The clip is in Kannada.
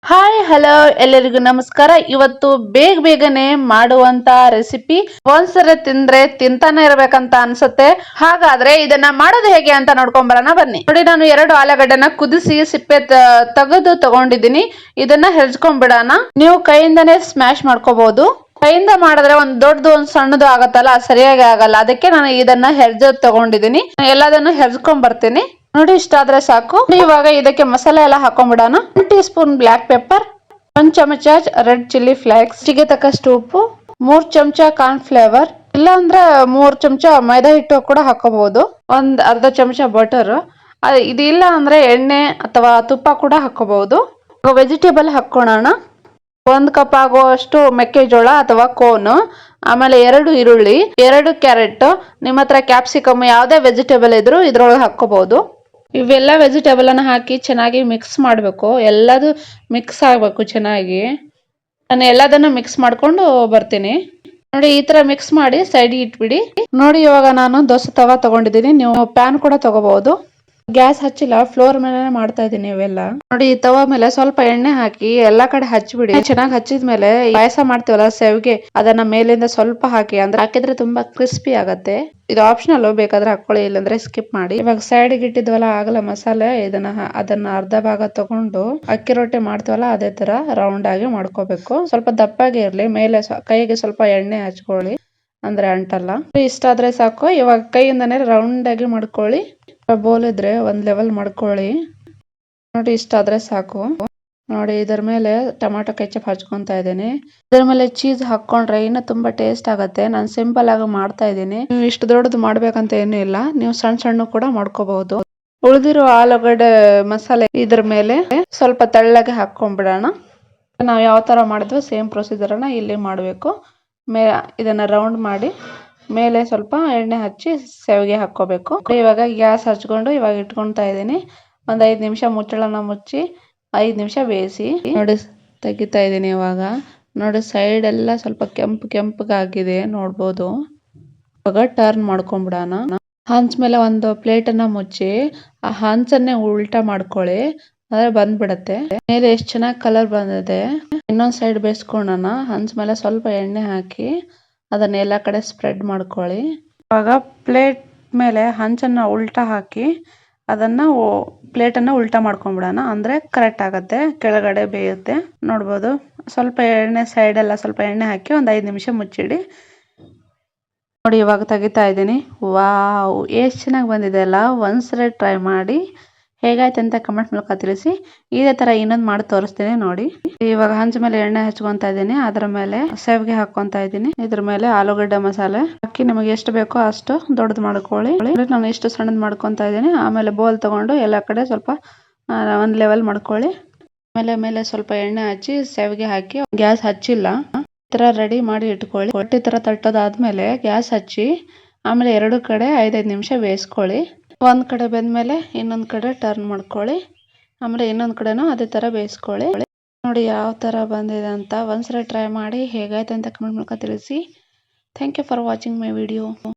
ಹಾಯ್ ಹಲೋ ಎಲ್ಲರಿಗೂ ನಮಸ್ಕಾರ. ಇವತ್ತು ಬೇಗನೆ ಮಾಡುವಂತ ರೆಸಿಪಿ. ಒಂದ್ಸರಿ ತಿಂದ್ರೆ ತಿಂತಾನೆ ಇರ್ಬೇಕಂತ ಅನ್ಸುತ್ತೆ. ಹಾಗಾದ್ರೆ ಇದನ್ನ ಮಾಡೋದು ಹೇಗೆ ಅಂತ ನೋಡ್ಕೊಂಡ್ ಬರೋಣ ಬನ್ನಿ. ನೋಡಿ, ನಾನು 2 ಆಲೂಗಡ್ಡೆನ ಕುದಿಸಿ ಸಿಪ್ಪೆ ತೆಗೆದು ತಗೊಂಡಿದ್ದೀನಿ. ಇದನ್ನ ಹೆರ್ಚ್ಕೊಂಡ್ ಬಿಡೋಣ. ನೀವು ಕೈಯಿಂದನೇ ಸ್ಮ್ಯಾಶ್ ಮಾಡ್ಕೋಬಹುದು. ಕೈಯಿಂದ ಮಾಡಿದ್ರೆ ಒಂದ್ ದೊಡ್ಡದು ಒಂದ್ ಸಣ್ಣದು ಆಗತ್ತಲ್ಲ, ಸರಿಯಾಗಿ ಆಗಲ್ಲ. ಅದಕ್ಕೆ ನಾನು ಇದನ್ನ ಹೆರ್ಜ್ ತಗೊಂಡಿದ್ದೀನಿ. ಎಲ್ಲದನ್ನು ಹೆರ್ಚ್ಕೊಂಡ್ ಬರ್ತೀನಿ. ನೋಡಿ, ಇಷ್ಟ ಆದ್ರೆ ಸಾಕು. ಇವಾಗ ಇದಕ್ಕೆ ಮಸಾಲೆ ಎಲ್ಲ ಹಾಕೊಂಡ್ಬಿಡೋಣ. 1 ಟೀ ಸ್ಪೂನ್ ಬ್ಲಾಕ್ ಪೆಪ್ಪರ್, 1 ಚಮಚ ರೆಡ್ ಚಿಲ್ಲಿ ಫ್ಲೇಕ್ಸ್, ರುಚಿಗೆ ತಕ್ಕಷ್ಟು ಉಪ್ಪು, 3 ಚಮಚ ಕಾರ್ನ್ ಫ್ಲೇವರ್, ಇಲ್ಲ ಅಂದ್ರೆ 3 ಚಮಚ ಮೈದಾ ಹಿಟ್ಟು ಕೂಡ ಹಾಕೋಬಹುದು. ಒಂದ್ ಅರ್ಧ ಚಮಚ ಬಟರ್, ಇದಿಲ್ಲ ಅಂದ್ರೆ ಎಣ್ಣೆ ಅಥವಾ ತುಪ್ಪ ಕೂಡ ಹಾಕೋಬಹುದು. ವೆಜಿಟೇಬಲ್ ಹಾಕೋಣ. 1 ಕಪ್ ಆಗುವಷ್ಟು ಮೆಕ್ಕೆಜೋಳ ಅಥವಾ ಕೋನ್, ಆಮೇಲೆ 2 ಈರುಳ್ಳಿ, 2 ಕ್ಯಾರೆಟ್, ನಿಮ್ಮ ಹತ್ರ ಕ್ಯಾಪ್ಸಿಕಮ್ ಯಾವ್ದೇ ವೆಜಿಟೇಬಲ್ ಇದ್ರು ಇದ್ರೊಳಗೆ ಹಾಕೋಬಹುದು. ಇವೆಲ್ಲ ವೆಜಿಟೇಬಲ್ ಅನ್ನ ಹಾಕಿ ಚೆನ್ನಾಗಿ ಮಿಕ್ಸ್ ಮಾಡಬೇಕು. ಎಲ್ಲದು ಮಿಕ್ಸ್ ಆಗ್ಬೇಕು ಚೆನ್ನಾಗಿ. ನಾನು ಎಲ್ಲದನ್ನು ಮಿಕ್ಸ್ ಮಾಡ್ಕೊಂಡು ಬರ್ತೀನಿ. ನೋಡಿ, ಈ ತರ ಮಿಕ್ಸ್ ಮಾಡಿ ಸೈಡ್ ಇಟ್ಬಿಡಿ. ನೋಡಿ, ಇವಾಗ ನಾನು ದೋಸೆ ತವಾ ತಗೊಂಡಿದ್ದೀನಿ. ನೀವು ಪ್ಯಾನ್ ಕೂಡ ತಗೋಬಹುದು. ಗ್ಯಾಸ್ ಹಚ್ಚಿಲ್ಲ, ಫ್ಲೋರ್ ಮೇಲೆ ಮಾಡ್ತಾ ಇದೀನಿ ಇವೆಲ್ಲ. ನೋಡಿ, ತವಾ ಮೇಲೆ ಸ್ವಲ್ಪ ಎಣ್ಣೆ ಹಾಕಿ ಎಲ್ಲಾ ಕಡೆ ಹಚ್ಬಿಡಿ. ಚೆನ್ನಾಗಿ ಹಚ್ಚಿದ್ಮೇಲೆ ಪಾಯಸ ಮಾಡ್ತೀವಲ್ಲ ಸೇವ್ಗೆ, ಅದನ್ನ ಮೇಲಿಂದ ಸ್ವಲ್ಪ ಹಾಕಿ. ಅಂದ್ರೆ ಹಾಕಿದ್ರೆ ತುಂಬಾ ಕ್ರಿಸ್ಪಿ ಆಗತ್ತೆ. ಇದು ಆಪ್ಷನಲ್, ಬೇಕಾದ್ರೆ ಹಾಕೊಳ್ಳಿ, ಇಲ್ಲಾಂದ್ರೆ ಸ್ಕಿಪ್ ಮಾಡಿ. ಇವಾಗ ಸೈಡ್ ಇಟ್ಟಿದ್ವಲ್ಲ ಆಗಲ್ಲ ಮಸಾಲೆ, ಅದನ್ನ ಅರ್ಧ ಭಾಗ ತಗೊಂಡು ಅಕ್ಕಿ ರೊಟ್ಟಿ ಮಾಡ್ತೀವಲ್ಲ ಅದೇ ತರ ರೌಂಡ್ ಆಗಿ ಮಾಡ್ಕೋಬೇಕು. ಸ್ವಲ್ಪ ದಪ್ಪಾಗಿ ಇರ್ಲಿ. ಮೇಲೆ ಕೈಗೆ ಸ್ವಲ್ಪ ಎಣ್ಣೆ ಹಚ್ಕೊಳ್ಳಿ, ಅಂದ್ರೆ ಅಂಟಲ್ಲ. ಇಷ್ಟ ಆದ್ರೆ ಸಾಕು. ಇವಾಗ ಕೈಯಿಂದಾನೇ ರೌಂಡ್ ಆಗಿ ಮಾಡ್ಕೊಳ್ಳಿ. ಬೋಲ್ ಇದ್ರೆ ಒಂದ್ ಲೆವೆಲ್ ಮಾಡ್ಕೊಳ್ಳಿ. ನೋಡಿ, ಇಷ್ಟ ಆದ್ರೆ ಸಾಕು. ನೋಡಿ, ಇದರ ಮೇಲೆ ಟೊಮಾಟೊ ಕೆಚಪ್ ಹಚ್ಕೊಂತಾ ಇದ್ದೀನಿ. ಇದರ ಮೇಲೆ ಚೀಸ್ ಹಾಕೊಂಡ್ರೆ ಇನ್ನು ತುಂಬಾ ಟೇಸ್ಟ್ ಆಗತ್ತೆ. ನಾನು ಸಿಂಪಲ್ ಆಗಿ ಮಾಡ್ತಾ ಇದ್ದೀನಿ. ನೀವು ಇಷ್ಟು ದೊಡ್ಡದು ಮಾಡ್ಬೇಕಂತ ಏನೂ ಇಲ್ಲ. ನೀವು ಸಣ್ಣ ಸಣ್ಣ ಕೂಡ ಮಾಡ್ಕೋಬಹುದು. ಉಳಿದಿರೋ ಆಲೂಗಡ್ಡೆ ಮಸಾಲೆ ಇದ್ರ ಮೇಲೆ ಸ್ವಲ್ಪ ತೆಳ್ಳಗೆ ಹಾಕೊಂಡ್ಬಿಡೋಣ. ನಾವು ಯಾವ ತರ ಮಾಡಿದ್ವಿ ಸೇಮ್ ಪ್ರೊಸೀಜರ್ ಅನ್ನ ಇಲ್ಲಿ ಮಾಡ್ಬೇಕು. ಇದನ್ನ ರೌಂಡ್ ಮಾಡಿ ಮೇಲೆ ಸ್ವಲ್ಪ ಎಣ್ಣೆ ಹಚ್ಚಿ ಸೇವಿಗೆ ಹಾಕೋಬೇಕು. ಇವಾಗ ಗ್ಯಾಸ್ ಹಚ್ಕೊಂಡು ಇವಾಗ ಇಟ್ಕೊಂತಾ ಇದ್ದೀನಿ. ಒಂದ್ 5 ನಿಮಿಷ ಮುಚ್ಚಳನ ಮುಚ್ಚಿ 5 ನಿಮಿಷ ಬೇಯಿಸಿ. ನೋಡಿ, ತೆಗಿತಾ ಇದ್ದೀನಿ ಇವಾಗ. ನೋಡಿ, ಸೈಡ್ ಎಲ್ಲ ಸ್ವಲ್ಪ ಕೆಂಪಗಾಗಿದೆ ನೋಡ್ಬೋದು. ಇವಾಗ ಟರ್ನ್ ಮಾಡ್ಕೊಂಡ್ಬಿಡೋಣ. ಹಂಚ್ ಮೇಲೆ ಒಂದು ಪ್ಲೇಟ್ ಅನ್ನ ಮುಚ್ಚಿ ಆ ಹಂಚನ್ನೇ ಉಲ್ಟಾ ಮಾಡ್ಕೊಳ್ಳಿ. ಅಂದ್ರೆ ಬಂದ್ಬಿಡತ್ತೆ. ಮೇಲೆ ಎಷ್ಟು ಚೆನ್ನಾಗಿ ಕಲರ್ ಬಂದಿದೆ. ಇನ್ನೊಂದ್ ಸೈಡ್ ಬೇಯಿಸ್ಕೊಳ್ಳೋಣ. ಹಂಚ್ ಮೇಲೆ ಸ್ವಲ್ಪ ಎಣ್ಣೆ ಹಾಕಿ ಅದನ್ನ ಎಲ್ಲಾ ಕಡೆ ಸ್ಪ್ರೆಡ್ ಮಾಡ್ಕೊಳ್ಳಿ. ಇವಾಗ ಪ್ಲೇಟ್ ಮೇಲೆ ಹಂಚನ್ನ ಉಲ್ಟಾ ಹಾಕಿ ಅದನ್ನ ಪ್ಲೇಟನ್ನ ಉಲ್ಟಾ ಮಾಡ್ಕೊಂಡ್ಬಿಡೋಣ. ಅಂದ್ರೆ ಕರೆಕ್ಟ್ ಆಗತ್ತೆ, ಕೆಳಗಡೆ ಬೇಯುತ್ತೆ. ನೋಡ್ಬೋದು, ಸ್ವಲ್ಪ ಎಣ್ಣೆ ಸೈಡ್ ಎಲ್ಲ ಸ್ವಲ್ಪ ಎಣ್ಣೆ ಹಾಕಿ ಒಂದ್ 5 ನಿಮಿಷ ಮುಚ್ಚಿಡಿ. ನೋಡಿ, ಇವಾಗ ತೆಗಿತಾ ಇದ್ದೀನಿ. ವಾವ್, ಎಷ್ಟು ಚೆನ್ನಾಗಿ ಬಂದಿದೆ ಅಲ್ಲ. ಒಂದ್ಸರಿ ಟ್ರೈ ಮಾಡಿ, ಹೇಗಾಯ್ತು ಅಂತ ಕಮೆಂಟ್ ಮೂಲಕ ತಿಳಿಸಿ. ಇದೇ ತರ ಇನ್ನೊಂದು ಮಾಡಿ ತೋರಿಸ್ತೀನಿ ನೋಡಿ. ಇವಾಗ ಹಂಚ ಮೇಲೆ ಎಣ್ಣೆ ಹಚ್ಕೊಂತಾ ಇದ್ದೀನಿ. ಅದರ ಮೇಲೆ ಸೇವಿಗೆ ಹಾಕೊಂತಾ ಇದ್ದೀನಿ. ಇದ್ರ ಮೇಲೆ ಆಲೂಗಡ್ಡೆ ಮಸಾಲೆ ಹಾಕಿ ನಿಮಗೆ ಎಷ್ಟು ಬೇಕೋ ಅಷ್ಟು ದೊಡ್ಡದು ಮಾಡ್ಕೊಳ್ಳಿ. ನಾನು ಎಷ್ಟು ಸಣ್ಣದ್ ಮಾಡ್ಕೊಂತಾ ಇದ್ದೀನಿ. ಆಮೇಲೆ ಬೋಲ್ ತಗೊಂಡು ಎಲ್ಲಾ ಕಡೆ ಸ್ವಲ್ಪ ಒಂದ್ ಲೆವೆಲ್ ಮಾಡ್ಕೊಳ್ಳಿ. ಮೇಲೆ ಸ್ವಲ್ಪ ಎಣ್ಣೆ ಹಚ್ಚಿ ಸೇವಿಗೆ ಹಾಕಿ ಗ್ಯಾಸ್ ಹಚ್ಚಿಲ್ಲ. ಈ ತರ ರೆಡಿ ಮಾಡಿ ಇಟ್ಕೊಳ್ಳಿ. ಹೊಟ್ಟಿ ತರ ತಟ್ಟೋದಾದ್ಮೇಲೆ ಗ್ಯಾಸ್ ಹಚ್ಚಿ ಆಮೇಲೆ 2 ಕಡೆ 5-5 ನಿಮಿಷ ಬೇಯಿಸ್ಕೊಳ್ಳಿ. ಒಂದ್ ಕಡೆ ಬೆಂದ್ಮೇಲೆ ಇನ್ನೊಂದ್ ಕಡೆ ಟರ್ನ್ ಮಾಡ್ಕೊಳ್ಳಿ. ಆಮೇಲೆ ಇನ್ನೊಂದ್ ಕಡೆನೂ ಅದೇ ತರ ಬೇಯಿಸ್ಕೊಳ್ಳಿ. ನೋಡಿ ಯಾವ ತರ ಬಂದಿದೆ ಅಂತ. ಒಂದ್ಸರಿ ಟ್ರೈ ಮಾಡಿ, ಹೇಗಾಯ್ತು ಅಂತ ಕಮೆಂಟ್ ಮೂಲಕ ತಿಳಿಸಿ. Thank you for watching my video.